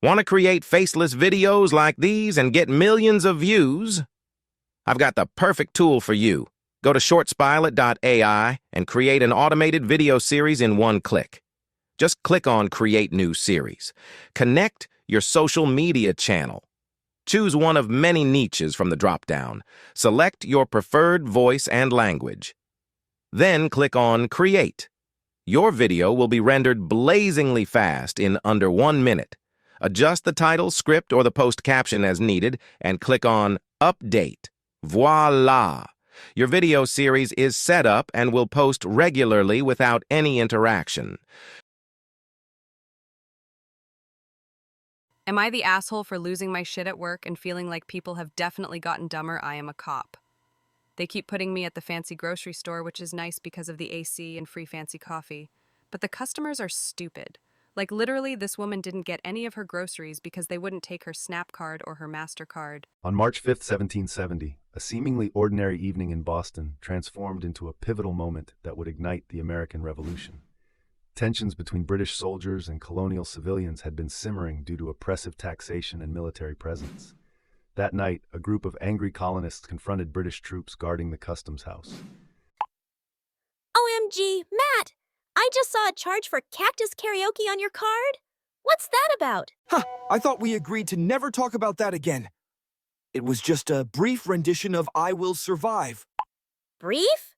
Want to create faceless videos like these and get millions of views? I've got the perfect tool for you. Go to shortspilot.ai and create an automated video series in one click. Just click on Create New Series. Connect your social media channel. Choose one of many niches from the drop-down. Select your preferred voice and language. Then click on Create. Your video will be rendered blazingly fast in under 1 minute. Adjust the title, script, or the post caption as needed, and click on Update. Voila! Your video series is set up and will post regularly without any interaction. Am I the asshole for losing my shit at work and feeling like people have definitely gotten dumber? I am a cop. They keep putting me at the fancy grocery store, which is nice because of the AC and free fancy coffee. But the customers are stupid. Like literally, this woman didn't get any of her groceries because they wouldn't take her Snap card or her MasterCard. On March 5th, 1770, a seemingly ordinary evening in Boston transformed into a pivotal moment that would ignite the American Revolution. Tensions between British soldiers and colonial civilians had been simmering due to oppressive taxation and military presence. That night, a group of angry colonists confronted British troops guarding the customs house. OMG, Matt! I just saw a charge for cactus karaoke on your card. What's that about? I thought we agreed to never talk about that again. It was just a brief rendition of I Will Survive. Brief?